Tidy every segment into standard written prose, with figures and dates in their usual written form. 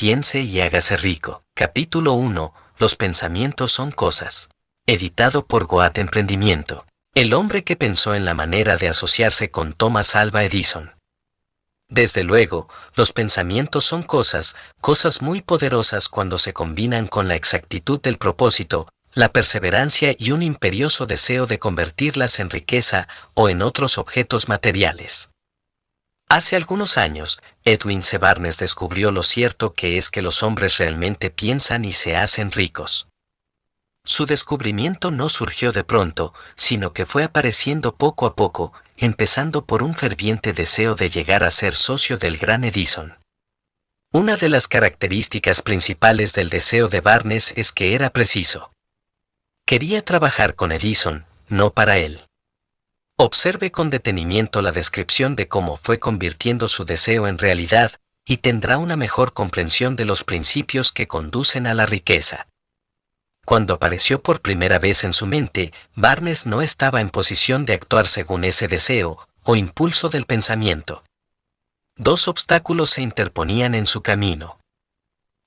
Piense y hágase rico. Capítulo 1. Los pensamientos son cosas. Editado por Goat Emprendimiento. El hombre que pensó en la manera de asociarse con Thomas Alva Edison. Desde luego, los pensamientos son cosas muy poderosas cuando se combinan con la exactitud del propósito, la perseverancia y un imperioso deseo de convertirlas en riqueza o en otros objetos materiales. Hace algunos años, Edwin C. Barnes descubrió lo cierto que es que los hombres realmente piensan y se hacen ricos. Su descubrimiento no surgió de pronto, sino que fue apareciendo poco a poco, empezando por un ferviente deseo de llegar a ser socio del gran Edison. Una de las características principales del deseo de Barnes es que era preciso. Quería trabajar con Edison, no para él. Observe con detenimiento la descripción de cómo fue convirtiendo su deseo en realidad, y tendrá una mejor comprensión de los principios que conducen a la riqueza. Cuando apareció por primera vez en su mente, Barnes no estaba en posición de actuar según ese deseo o impulso del pensamiento. Dos obstáculos se interponían en su camino.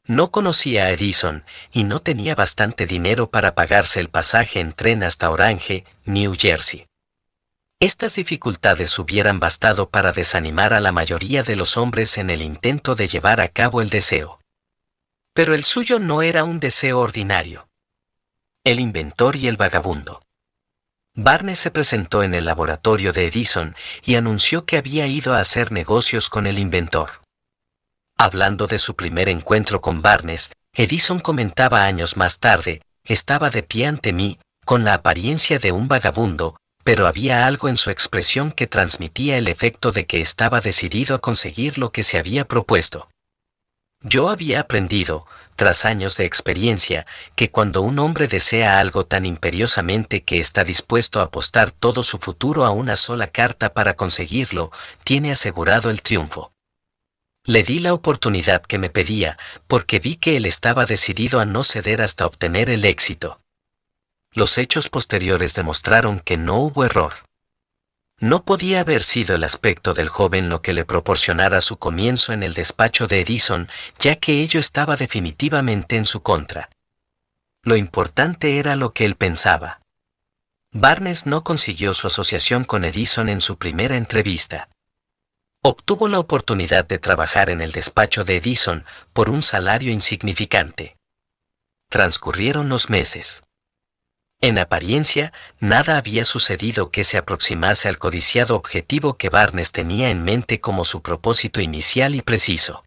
No conocía a Edison y no tenía bastante dinero para pagarse el pasaje en tren hasta Orange, New Jersey. Estas dificultades hubieran bastado para desanimar a la mayoría de los hombres en el intento de llevar a cabo el deseo. Pero el suyo no era un deseo ordinario. El inventor y el vagabundo. Barnes se presentó en el laboratorio de Edison y anunció que había ido a hacer negocios con el inventor. Hablando de su primer encuentro con Barnes, Edison comentaba años más tarde: estaba de pie ante mí, con la apariencia de un vagabundo, pero había algo en su expresión que transmitía el efecto de que estaba decidido a conseguir lo que se había propuesto. Yo había aprendido, tras años de experiencia, que cuando un hombre desea algo tan imperiosamente que está dispuesto a apostar todo su futuro a una sola carta para conseguirlo, tiene asegurado el triunfo. Le di la oportunidad que me pedía, porque vi que él estaba decidido a no ceder hasta obtener el éxito. Los hechos posteriores demostraron que no hubo error. No podía haber sido el aspecto del joven lo que le proporcionara su comienzo en el despacho de Edison, ya que ello estaba definitivamente en su contra. Lo importante era lo que él pensaba. Barnes no consiguió su asociación con Edison en su primera entrevista. Obtuvo la oportunidad de trabajar en el despacho de Edison por un salario insignificante. Transcurrieron los meses. En apariencia, nada había sucedido que se aproximase al codiciado objetivo que Barnes tenía en mente como su propósito inicial y preciso.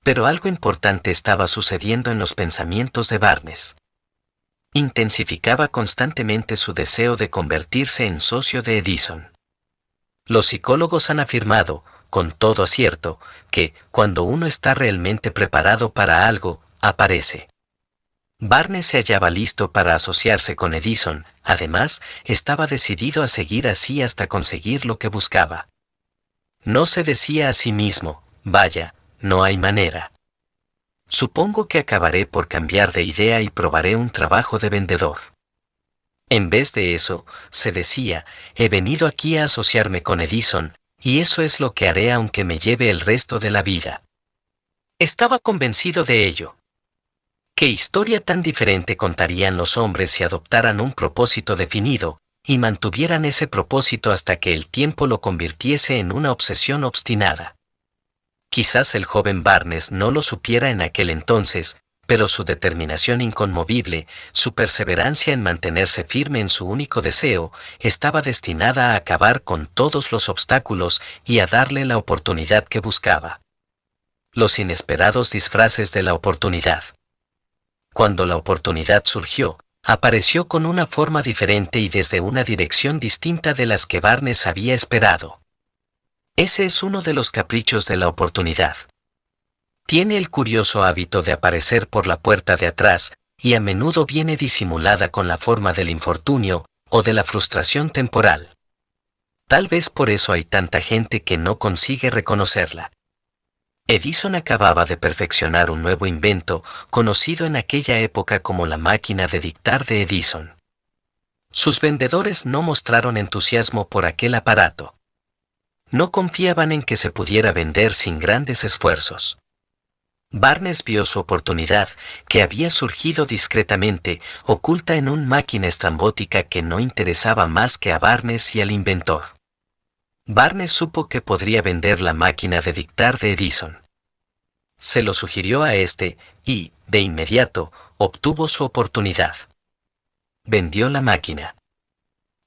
Pero algo importante estaba sucediendo en los pensamientos de Barnes. Intensificaba constantemente su deseo de convertirse en socio de Edison. Los psicólogos han afirmado, con todo acierto, que, cuando uno está realmente preparado para algo, aparece. Barnes se hallaba listo para asociarse con Edison, además, estaba decidido a seguir así hasta conseguir lo que buscaba. No se decía a sí mismo: vaya, no hay manera. Supongo que acabaré por cambiar de idea y probaré un trabajo de vendedor. En vez de eso, se decía: he venido aquí a asociarme con Edison, y eso es lo que haré aunque me lleve el resto de la vida. Estaba convencido de ello. ¿Qué historia tan diferente contarían los hombres si adoptaran un propósito definido, y mantuvieran ese propósito hasta que el tiempo lo convirtiese en una obsesión obstinada? Quizás el joven Barnes no lo supiera en aquel entonces, pero su determinación inconmovible, su perseverancia en mantenerse firme en su único deseo, estaba destinada a acabar con todos los obstáculos y a darle la oportunidad que buscaba. Los inesperados disfraces de la oportunidad. Cuando la oportunidad surgió, apareció con una forma diferente y desde una dirección distinta de las que Barnes había esperado. Ese es uno de los caprichos de la oportunidad. Tiene el curioso hábito de aparecer por la puerta de atrás, y a menudo viene disimulada con la forma del infortunio o de la frustración temporal. Tal vez por eso hay tanta gente que no consigue reconocerla. Edison acababa de perfeccionar un nuevo invento, conocido en aquella época como la máquina de dictar de Edison. Sus vendedores no mostraron entusiasmo por aquel aparato. No confiaban en que se pudiera vender sin grandes esfuerzos. Barnes vio su oportunidad, que había surgido discretamente, oculta en una máquina estrambótica que no interesaba más que a Barnes y al inventor. Barnes supo que podría vender la máquina de dictar de Edison. Se lo sugirió a este, y, de inmediato, obtuvo su oportunidad. Vendió la máquina.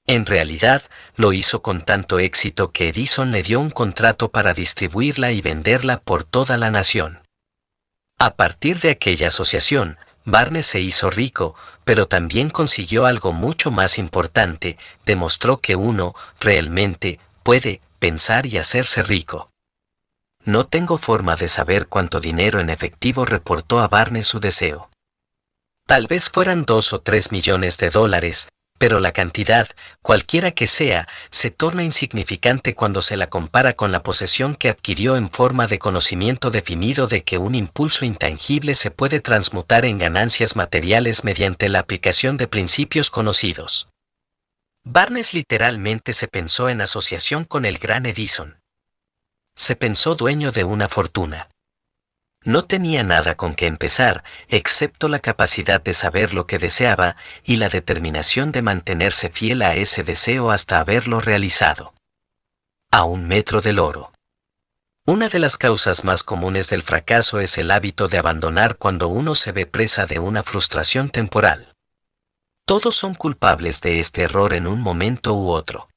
En realidad, lo hizo con tanto éxito que Edison le dio un contrato para distribuirla y venderla por toda la nación. A partir de aquella asociación, Barnes se hizo rico, pero también consiguió algo mucho más importante: demostró que uno, realmente, puede pensar y hacerse rico. No tengo forma de saber cuánto dinero en efectivo reportó a Barnes su deseo. Tal vez fueran 2 o 3 millones de dólares, pero la cantidad, cualquiera que sea, se torna insignificante cuando se la compara con la posesión que adquirió en forma de conocimiento definido de que un impulso intangible se puede transmutar en ganancias materiales mediante la aplicación de principios conocidos. Barnes literalmente se pensó en asociación con el gran Edison. Se pensó dueño de una fortuna. No tenía nada con que empezar, excepto la capacidad de saber lo que deseaba y la determinación de mantenerse fiel a ese deseo hasta haberlo realizado. A un metro del oro. Una de las causas más comunes del fracaso es el hábito de abandonar cuando uno se ve presa de una frustración temporal. Todos son culpables de este error en un momento u otro.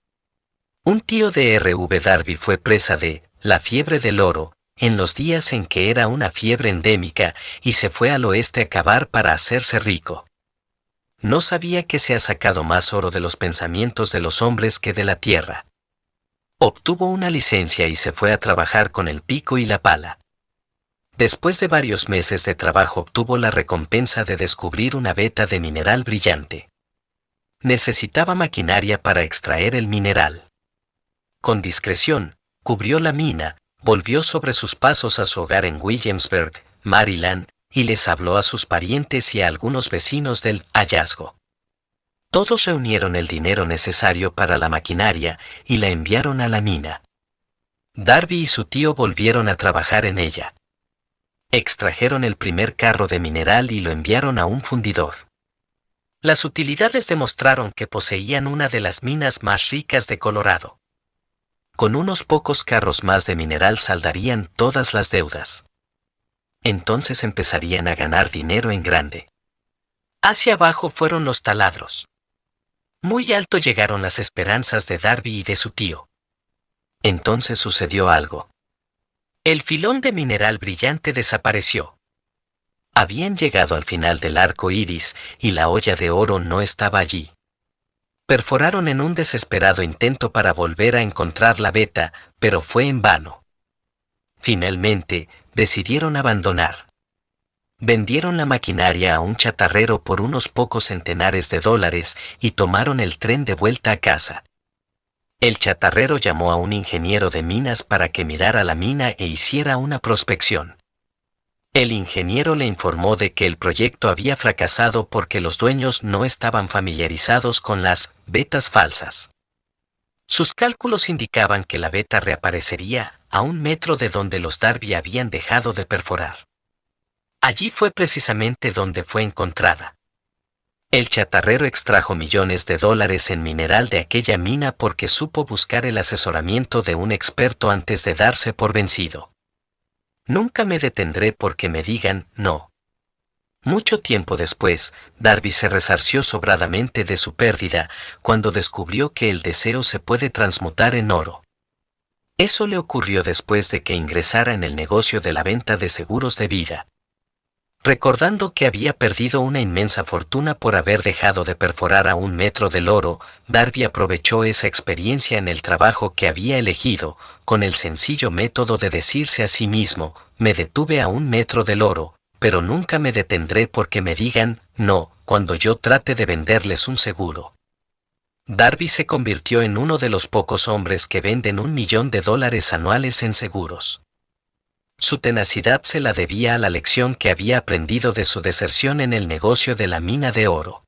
Un tío de R.V. Darby fue presa de la fiebre del oro en los días en que era una fiebre endémica y se fue al oeste a cavar para hacerse rico. No sabía que se ha sacado más oro de los pensamientos de los hombres que de la tierra. Obtuvo una licencia y se fue a trabajar con el pico y la pala. Después de varios meses de trabajo obtuvo la recompensa de descubrir una veta de mineral brillante. Necesitaba maquinaria para extraer el mineral. Con discreción, cubrió la mina, volvió sobre sus pasos a su hogar en Williamsburg, Maryland, y les habló a sus parientes y a algunos vecinos del hallazgo. Todos reunieron el dinero necesario para la maquinaria y la enviaron a la mina. Darby y su tío volvieron a trabajar en ella. Extrajeron el primer carro de mineral y lo enviaron a un fundidor. Las utilidades demostraron que poseían una de las minas más ricas de Colorado. Con unos pocos carros más de mineral saldarían todas las deudas. Entonces empezarían a ganar dinero en grande. Hacia abajo fueron los taladros. Muy alto llegaron las esperanzas de Darby y de su tío. Entonces sucedió algo. El filón de mineral brillante desapareció. Habían llegado al final del arco iris y la olla de oro no estaba allí. Perforaron en un desesperado intento para volver a encontrar la veta, pero fue en vano. Finalmente, decidieron abandonar. Vendieron la maquinaria a un chatarrero por unos pocos centenares de dólares y tomaron el tren de vuelta a casa. El chatarrero llamó a un ingeniero de minas para que mirara la mina e hiciera una prospección. El ingeniero le informó de que el proyecto había fracasado porque los dueños no estaban familiarizados con las vetas falsas. Sus cálculos indicaban que la veta reaparecería a un metro de donde los Darby habían dejado de perforar. Allí fue precisamente donde fue encontrada. El chatarrero extrajo millones de dólares en mineral de aquella mina porque supo buscar el asesoramiento de un experto antes de darse por vencido. Nunca me detendré porque me digan no. Mucho tiempo después, Darby se resarció sobradamente de su pérdida cuando descubrió que el deseo se puede transmutar en oro. Eso le ocurrió después de que ingresara en el negocio de la venta de seguros de vida. Recordando que había perdido una inmensa fortuna por haber dejado de perforar a un metro del oro, Darby aprovechó esa experiencia en el trabajo que había elegido, con el sencillo método de decirse a sí mismo: me detuve a un metro del oro, pero nunca me detendré porque me digan no cuando yo trate de venderles un seguro. Darby se convirtió en uno de los pocos hombres que venden $1 millón anuales en seguros. Su tenacidad se la debía a la lección que había aprendido de su deserción en el negocio de la mina de oro.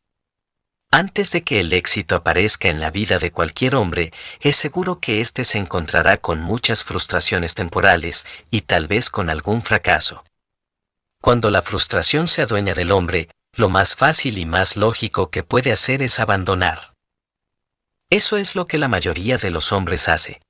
Antes de que el éxito aparezca en la vida de cualquier hombre, es seguro que éste se encontrará con muchas frustraciones temporales y tal vez con algún fracaso. Cuando la frustración se adueña del hombre, lo más fácil y más lógico que puede hacer es abandonar. Eso es lo que la mayoría de los hombres hace.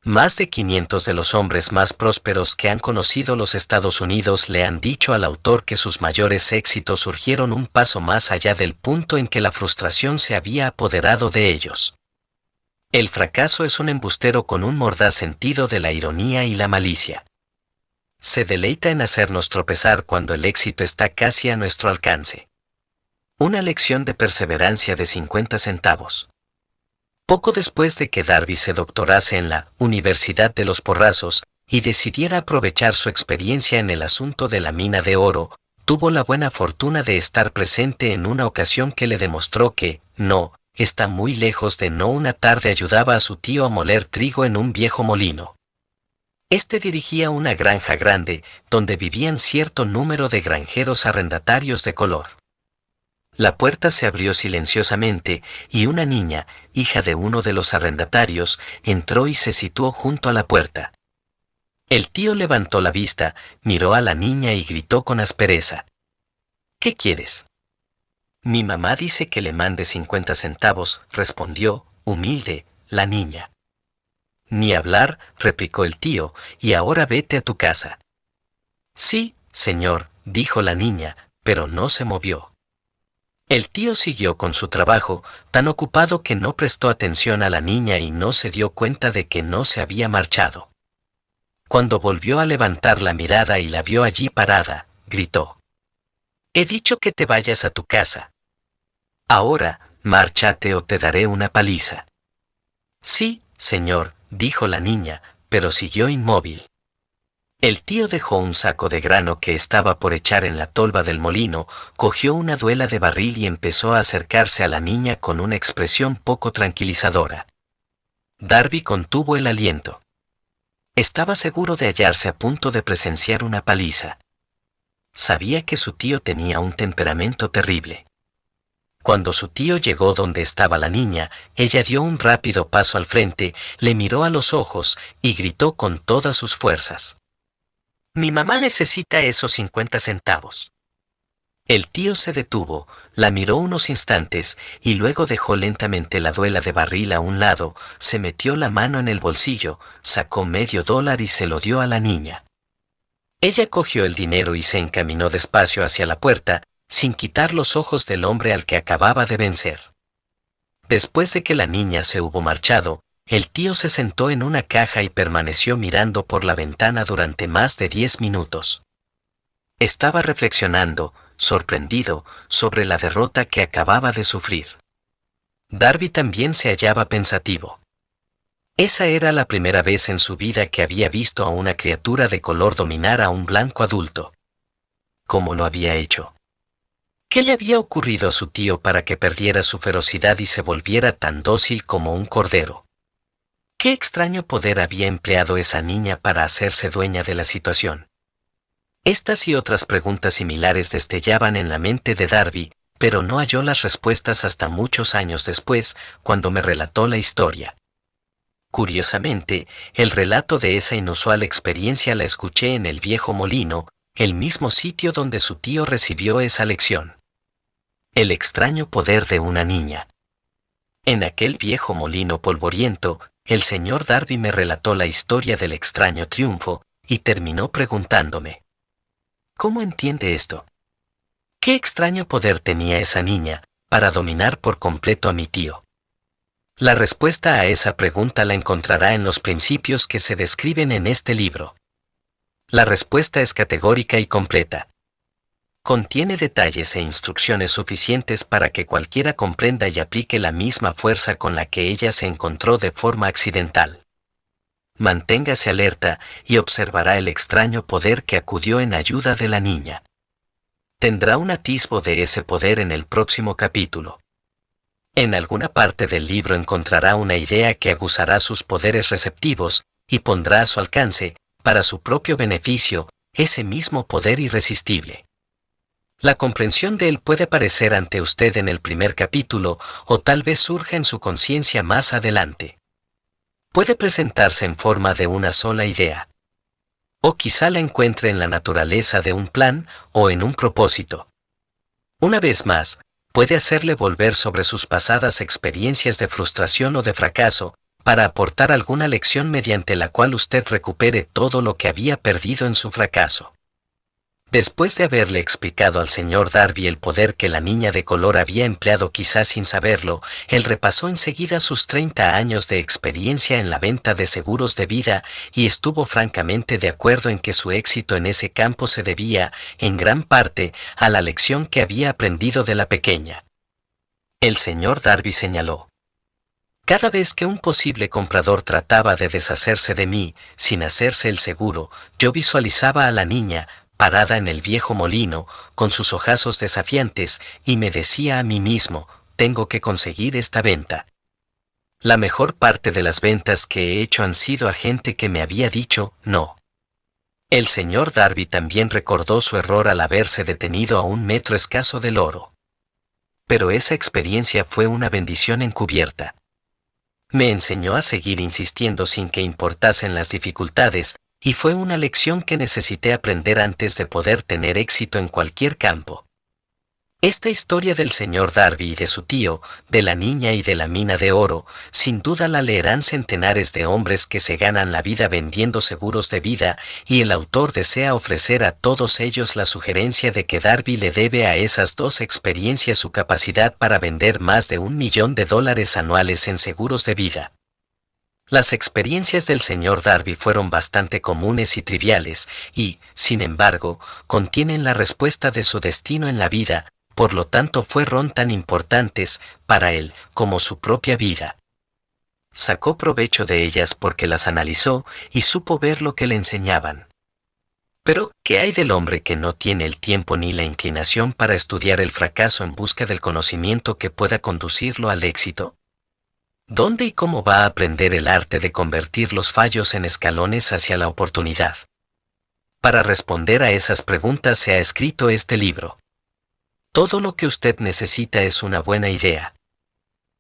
Más de 500 de los hombres más prósperos que han conocido los Estados Unidos le han dicho al autor que sus mayores éxitos surgieron un paso más allá del punto en que la frustración se había apoderado de ellos. El fracaso es un embustero con un mordaz sentido de la ironía y la malicia. Se deleita en hacernos tropezar cuando el éxito está casi a nuestro alcance. Una lección de perseverancia de 50 centavos. Poco después de que Darby se doctorase en la Universidad de los Porrazos y decidiera aprovechar su experiencia en el asunto de la mina de oro, tuvo la buena fortuna de estar presente en una ocasión que le demostró que, no, está muy lejos de no. Una tarde ayudaba a su tío a moler trigo en un viejo molino. Este dirigía una granja grande, donde vivían cierto número de granjeros arrendatarios de color. La puerta se abrió silenciosamente, y una niña, hija de uno de los arrendatarios, entró y se situó junto a la puerta. El tío levantó la vista, miró a la niña y gritó con aspereza. ¿Qué quieres? Mi mamá dice que le mande 50 centavos, respondió, humilde, la niña. Ni hablar, replicó el tío, y ahora vete a tu casa. Sí, señor, dijo la niña, pero no se movió. El tío siguió con su trabajo, tan ocupado que no prestó atención a la niña y no se dio cuenta de que no se había marchado. Cuando volvió a levantar la mirada y la vio allí parada, gritó. He dicho que te vayas a tu casa. Ahora, márchate o te daré una paliza. Sí, señor, dijo la niña, pero siguió inmóvil. El tío dejó un saco de grano que estaba por echar en la tolva del molino, cogió una duela de barril y empezó a acercarse a la niña con una expresión poco tranquilizadora. Darby contuvo el aliento. Estaba seguro de hallarse a punto de presenciar una paliza. Sabía que su tío tenía un temperamento terrible. Cuando su tío llegó donde estaba la niña, ella dio un rápido paso al frente, le miró a los ojos y gritó con todas sus fuerzas. Mi mamá necesita esos 50 centavos. El tío se detuvo, la miró unos instantes y luego dejó lentamente la duela de barril a un lado, se metió la mano en el bolsillo, sacó $0.50 y se lo dio a la niña. Ella cogió el dinero y se encaminó despacio hacia la puerta, sin quitar los ojos del hombre al que acababa de vencer. Después de que la niña se hubo marchado, el tío se sentó en una caja y permaneció mirando por la ventana durante más de 10 minutos. Estaba reflexionando, sorprendido, sobre la derrota que acababa de sufrir. Darby también se hallaba pensativo. Esa era la primera vez en su vida que había visto a una criatura de color dominar a un blanco adulto. ¿Cómo lo había hecho? ¿Qué le había ocurrido a su tío para que perdiera su ferocidad y se volviera tan dócil como un cordero? ¿Qué extraño poder había empleado esa niña para hacerse dueña de la situación? Estas y otras preguntas similares destellaban en la mente de Darby, pero no halló las respuestas hasta muchos años después, cuando me relató la historia. Curiosamente, el relato de esa inusual experiencia la escuché en el viejo molino, el mismo sitio donde su tío recibió esa lección. El extraño poder de una niña. En aquel viejo molino polvoriento, el señor Darby me relató la historia del extraño triunfo, y terminó preguntándome. ¿Cómo entiende esto? ¿Qué extraño poder tenía esa niña para dominar por completo a mi tío? La respuesta a esa pregunta la encontrará en los principios que se describen en este libro. La respuesta es categórica y completa. Contiene detalles e instrucciones suficientes para que cualquiera comprenda y aplique la misma fuerza con la que ella se encontró de forma accidental. Manténgase alerta y observará el extraño poder que acudió en ayuda de la niña. Tendrá un atisbo de ese poder en el próximo capítulo. En alguna parte del libro encontrará una idea que aguzará sus poderes receptivos y pondrá a su alcance, para su propio beneficio, ese mismo poder irresistible. La comprensión de él puede aparecer ante usted en el primer capítulo o tal vez surja en su conciencia más adelante. Puede presentarse en forma de una sola idea. O quizá la encuentre en la naturaleza de un plan o en un propósito. Una vez más, puede hacerle volver sobre sus pasadas experiencias de frustración o de fracaso, para aportar alguna lección mediante la cual usted recupere todo lo que había perdido en su fracaso. Después de haberle explicado al señor Darby el poder que la niña de color había empleado quizás sin saberlo, él repasó enseguida sus 30 años de experiencia en la venta de seguros de vida y estuvo francamente de acuerdo en que su éxito en ese campo se debía, en gran parte, a la lección que había aprendido de la pequeña. El señor Darby señaló: cada vez que un posible comprador trataba de deshacerse de mí, sin hacerse el seguro, yo visualizaba a la niña, parada en el viejo molino, con sus ojazos desafiantes, y me decía a mí mismo: tengo que conseguir esta venta. La mejor parte de las ventas que he hecho han sido a gente que me había dicho no. El señor Darby también recordó su error al haberse detenido a 1 metro escaso del oro. Pero esa experiencia fue una bendición encubierta. Me enseñó a seguir insistiendo sin que importasen las dificultades, y fue una lección que necesité aprender antes de poder tener éxito en cualquier campo. Esta historia del señor Darby y de su tío, de la niña y de la mina de oro, sin duda la leerán centenares de hombres que se ganan la vida vendiendo seguros de vida, y el autor desea ofrecer a todos ellos la sugerencia de que Darby le debe a esas dos experiencias su capacidad para vender más de $1 millón anuales en seguros de vida. Las experiencias del señor Darby fueron bastante comunes y triviales, y, sin embargo, contienen la respuesta de su destino en la vida, por lo tanto fueron tan importantes, para él, como su propia vida. Sacó provecho de ellas porque las analizó y supo ver lo que le enseñaban. Pero, ¿qué hay del hombre que no tiene el tiempo ni la inclinación para estudiar el fracaso en busca del conocimiento que pueda conducirlo al éxito? ¿Dónde y cómo va a aprender el arte de convertir los fallos en escalones hacia la oportunidad? Para responder a esas preguntas se ha escrito este libro. Todo lo que usted necesita es una buena idea.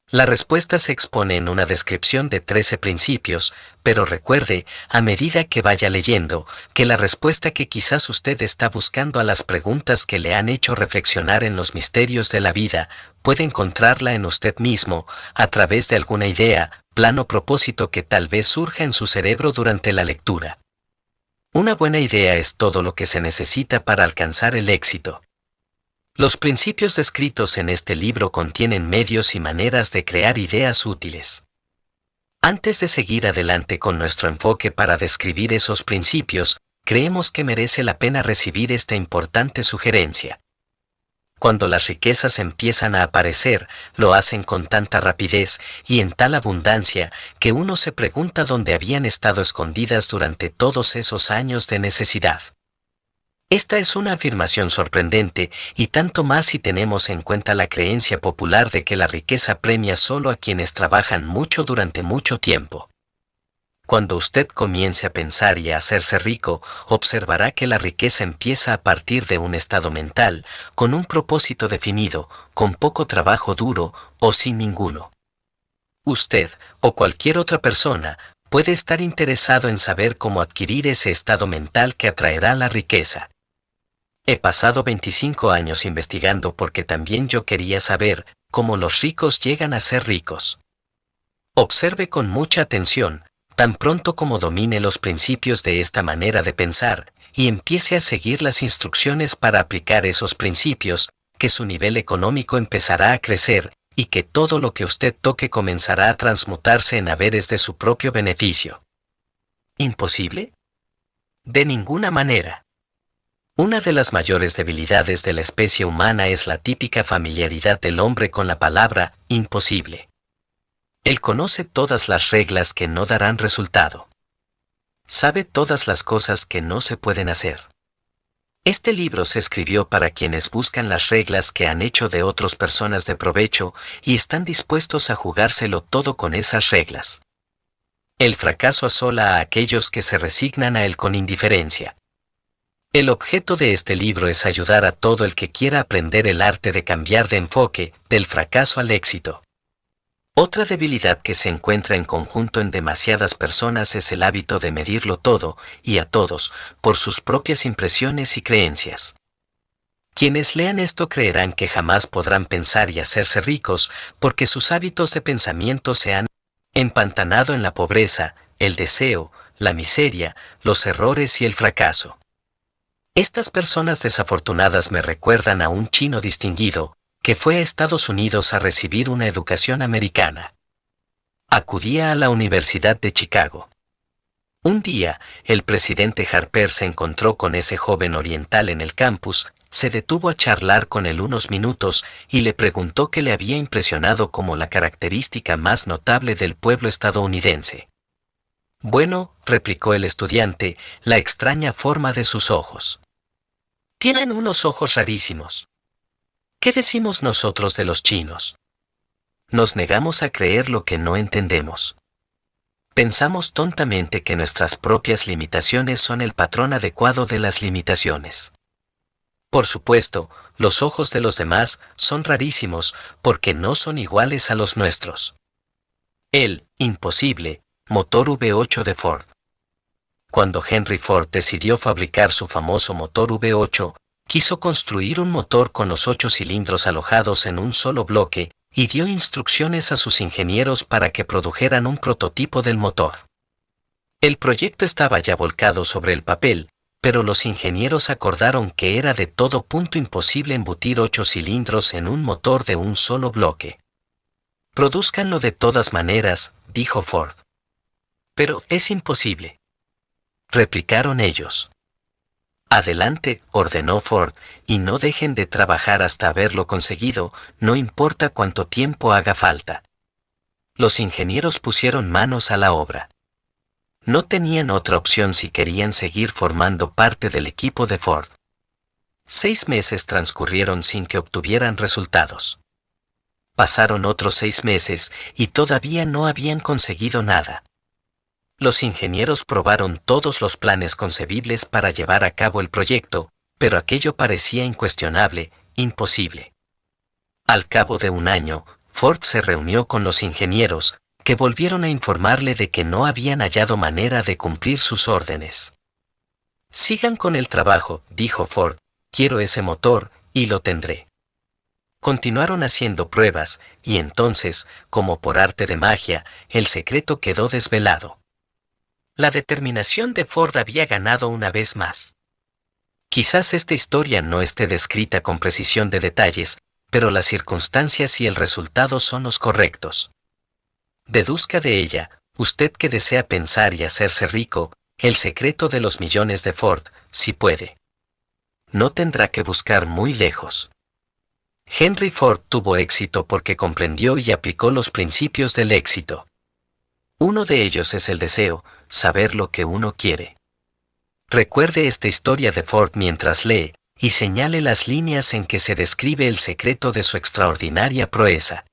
La respuesta se expone en una descripción de 13 principios, pero recuerde, a medida que vaya leyendo, que la respuesta que quizás usted está buscando a las preguntas que le han hecho reflexionar en los misterios de la vida, puede encontrarla en usted mismo, a través de alguna idea, plan o propósito que tal vez surja en su cerebro durante la lectura. Una buena idea es todo lo que se necesita para alcanzar el éxito. Los principios descritos en este libro contienen medios y maneras de crear ideas útiles. Antes de seguir adelante con nuestro enfoque para describir esos principios, creemos que merece la pena recibir esta importante sugerencia. Cuando las riquezas empiezan a aparecer, lo hacen con tanta rapidez y en tal abundancia que uno se pregunta dónde habían estado escondidas durante todos esos años de necesidad. Esta es una afirmación sorprendente, y tanto más si tenemos en cuenta la creencia popular de que la riqueza premia solo a quienes trabajan mucho durante mucho tiempo. Cuando usted comience a pensar y a hacerse rico, observará que la riqueza empieza a partir de un estado mental, con un propósito definido, con poco trabajo duro o sin ninguno. Usted, o cualquier otra persona, puede estar interesado en saber cómo adquirir ese estado mental que atraerá la riqueza. He pasado 25 años investigando porque también yo quería saber cómo los ricos llegan a ser ricos. Observe con mucha atención, tan pronto como domine los principios de esta manera de pensar, y empiece a seguir las instrucciones para aplicar esos principios, que su nivel económico empezará a crecer, y que todo lo que usted toque comenzará a transmutarse en haberes de su propio beneficio. ¿Imposible? De ninguna manera. Una de las mayores debilidades de la especie humana es la típica familiaridad del hombre con la palabra imposible. Él conoce todas las reglas que no darán resultado. Sabe todas las cosas que no se pueden hacer. Este libro se escribió para quienes buscan las reglas que han hecho de otras personas de provecho y están dispuestos a jugárselo todo con esas reglas. El fracaso asola a aquellos que se resignan a él con indiferencia. El objeto de este libro es ayudar a todo el que quiera aprender el arte de cambiar de enfoque, del fracaso al éxito. Otra debilidad que se encuentra en conjunto en demasiadas personas es el hábito de medirlo todo, y a todos, por sus propias impresiones y creencias. Quienes lean esto creerán que jamás podrán pensar y hacerse ricos, porque sus hábitos de pensamiento se han empantanado en la pobreza, el deseo, la miseria, los errores y el fracaso. Estas personas desafortunadas me recuerdan a un chino distinguido, que fue a Estados Unidos a recibir una educación americana. Acudía a la Universidad de Chicago. Un día, el presidente Harper se encontró con ese joven oriental en el campus, se detuvo a charlar con él unos minutos y le preguntó qué le había impresionado como la característica más notable del pueblo estadounidense. Bueno, replicó el estudiante, la extraña forma de sus ojos. Tienen unos ojos rarísimos. ¿Qué decimos nosotros de los chinos? Nos negamos a creer lo que no entendemos. Pensamos tontamente que nuestras propias limitaciones son el patrón adecuado de las limitaciones. Por supuesto, los ojos de los demás son rarísimos porque no son iguales a los nuestros. El imposible motor V8 de Ford. Cuando Henry Ford decidió fabricar su famoso motor V8, quiso construir un motor con los 8 cilindros alojados en un solo bloque, y dio instrucciones a sus ingenieros para que produjeran un prototipo del motor. El proyecto estaba ya volcado sobre el papel, pero los ingenieros acordaron que era de todo punto imposible embutir 8 cilindros en un motor de un solo bloque. Produzcanlo de todas maneras, dijo Ford. Pero es imposible, replicaron ellos. Adelante, ordenó Ford, y no dejen de trabajar hasta haberlo conseguido, no importa cuánto tiempo haga falta. Los ingenieros pusieron manos a la obra. No tenían otra opción si querían seguir formando parte del equipo de Ford. 6 meses transcurrieron sin que obtuvieran resultados. Pasaron otros 6 meses y todavía no habían conseguido nada. Los ingenieros probaron todos los planes concebibles para llevar a cabo el proyecto, pero aquello parecía incuestionable, imposible. Al cabo de un año, Ford se reunió con los ingenieros, que volvieron a informarle de que no habían hallado manera de cumplir sus órdenes. Sigan con el trabajo, dijo Ford, quiero ese motor, y lo tendré. Continuaron haciendo pruebas, y entonces, como por arte de magia, el secreto quedó desvelado. La determinación de Ford había ganado una vez más. Quizás esta historia no esté descrita con precisión de detalles, pero las circunstancias y el resultado son los correctos. Deduzca de ella, usted que desea pensar y hacerse rico, el secreto de los millones de Ford, si puede. No tendrá que buscar muy lejos. Henry Ford tuvo éxito porque comprendió y aplicó los principios del éxito. Uno de ellos es el deseo, saber lo que uno quiere. Recuerde esta historia de Ford mientras lee, y señale las líneas en que se describe el secreto de su extraordinaria proeza.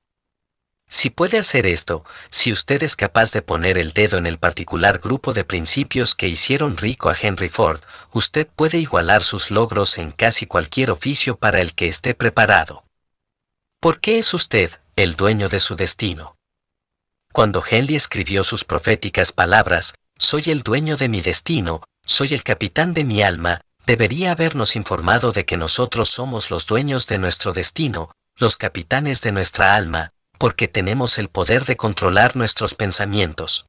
Si puede hacer esto, si usted es capaz de poner el dedo en el particular grupo de principios que hicieron rico a Henry Ford, usted puede igualar sus logros en casi cualquier oficio para el que esté preparado. ¿Por qué es usted el dueño de su destino? Cuando Henley escribió sus proféticas palabras, soy el dueño de mi destino, soy el capitán de mi alma, debería habernos informado de que nosotros somos los dueños de nuestro destino, los capitanes de nuestra alma, porque tenemos el poder de controlar nuestros pensamientos.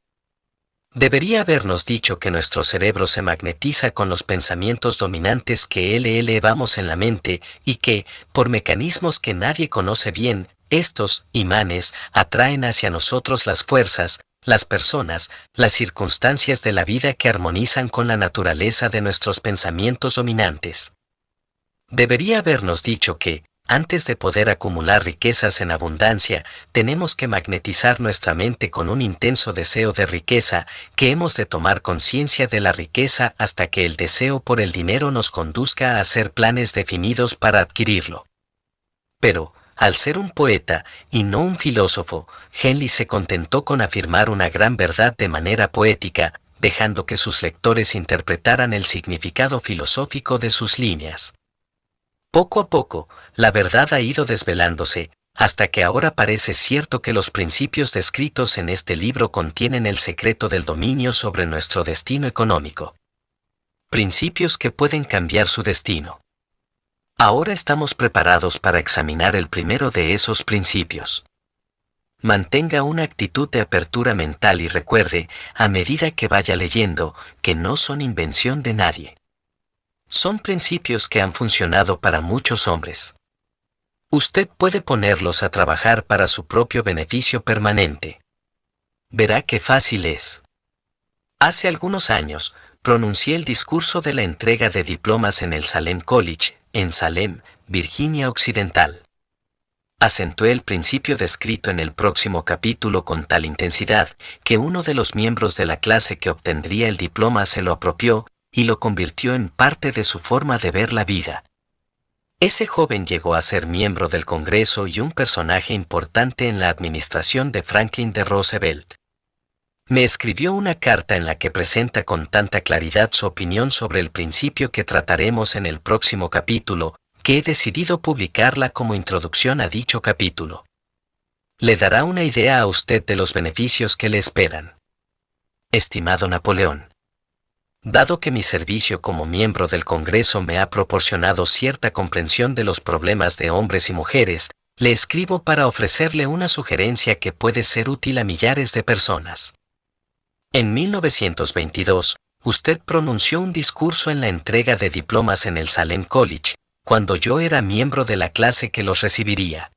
Debería habernos dicho que nuestro cerebro se magnetiza con los pensamientos dominantes que elevamos en la mente y que, por mecanismos que nadie conoce bien, estos imanes atraen hacia nosotros las fuerzas, las personas, las circunstancias de la vida que armonizan con la naturaleza de nuestros pensamientos dominantes. Debería habernos dicho que, antes de poder acumular riquezas en abundancia, tenemos que magnetizar nuestra mente con un intenso deseo de riqueza, que hemos de tomar conciencia de la riqueza hasta que el deseo por el dinero nos conduzca a hacer planes definidos para adquirirlo. Pero, al ser un poeta, y no un filósofo, Henley se contentó con afirmar una gran verdad de manera poética, dejando que sus lectores interpretaran el significado filosófico de sus líneas. Poco a poco, la verdad ha ido desvelándose, hasta que ahora parece cierto que los principios descritos en este libro contienen el secreto del dominio sobre nuestro destino económico. Principios que pueden cambiar su destino. Ahora estamos preparados para examinar el primero de esos principios. Mantenga una actitud de apertura mental y recuerde, a medida que vaya leyendo, que no son invención de nadie. Son principios que han funcionado para muchos hombres. Usted puede ponerlos a trabajar para su propio beneficio permanente. Verá qué fácil es. Hace algunos años, pronuncié el discurso de la entrega de diplomas en el Salem College, en Salem, Virginia Occidental. Acentué el principio descrito en el próximo capítulo con tal intensidad, que uno de los miembros de la clase que obtendría el diploma se lo apropió, y lo convirtió en parte de su forma de ver la vida. Ese joven llegó a ser miembro del Congreso y un personaje importante en la administración de Franklin D. Roosevelt. Me escribió una carta en la que presenta con tanta claridad su opinión sobre el principio que trataremos en el próximo capítulo, que he decidido publicarla como introducción a dicho capítulo. Le dará una idea a usted de los beneficios que le esperan. Estimado Napoleón, dado que mi servicio como miembro del Congreso me ha proporcionado cierta comprensión de los problemas de hombres y mujeres, le escribo para ofrecerle una sugerencia que puede ser útil a millares de personas. En 1922, usted pronunció un discurso en la entrega de diplomas en el Salem College, cuando yo era miembro de la clase que los recibiría.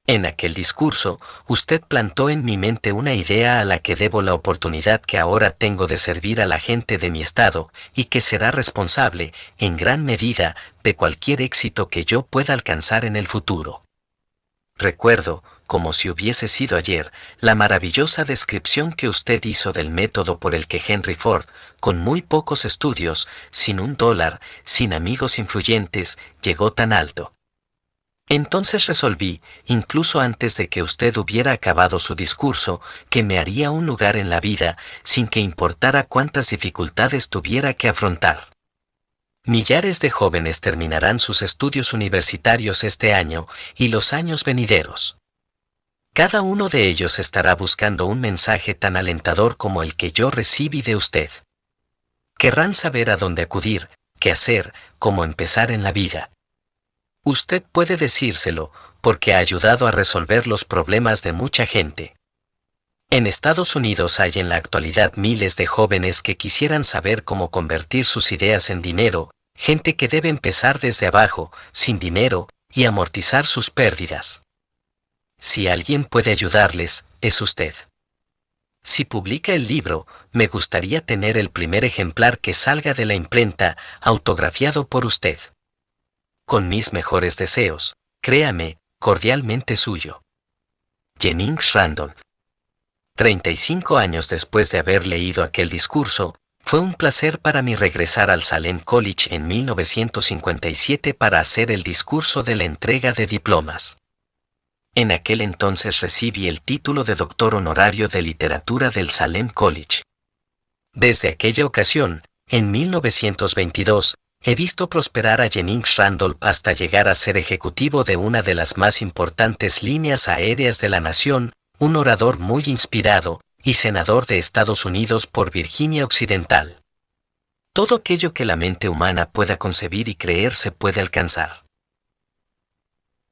En aquel discurso, usted plantó en mi mente una idea a la que debo la oportunidad que ahora tengo de servir a la gente de mi estado y que será responsable, en gran medida, de cualquier éxito que yo pueda alcanzar en el futuro. Recuerdo, como si hubiese sido ayer, la maravillosa descripción que usted hizo del método por el que Henry Ford, con muy pocos estudios, sin $1, sin amigos influyentes, llegó tan alto. Entonces resolví, incluso antes de que usted hubiera acabado su discurso, que me haría un lugar en la vida, sin que importara cuántas dificultades tuviera que afrontar. Millares de jóvenes terminarán sus estudios universitarios este año y los años venideros. Cada uno de ellos estará buscando un mensaje tan alentador como el que yo recibí de usted. Querrán saber a dónde acudir, qué hacer, cómo empezar en la vida. Usted puede decírselo, porque ha ayudado a resolver los problemas de mucha gente. En Estados Unidos hay en la actualidad miles de jóvenes que quisieran saber cómo convertir sus ideas en dinero, gente que debe empezar desde abajo, sin dinero, y amortizar sus pérdidas. Si alguien puede ayudarles, es usted. Si publica el libro, me gustaría tener el primer ejemplar que salga de la imprenta, autografiado por usted. Con mis mejores deseos, créame, cordialmente suyo. Jennings Randolph. 35 años después de haber leído aquel discurso, fue un placer para mí regresar al Salem College en 1957 para hacer el discurso de la entrega de diplomas. En aquel entonces recibí el título de doctor honorario de literatura del Salem College. Desde aquella ocasión, en 1922, he visto prosperar a Jennings Randolph hasta llegar a ser ejecutivo de una de las más importantes líneas aéreas de la nación, un orador muy inspirado, y senador de Estados Unidos por Virginia Occidental. Todo aquello que la mente humana pueda concebir y creer se puede alcanzar.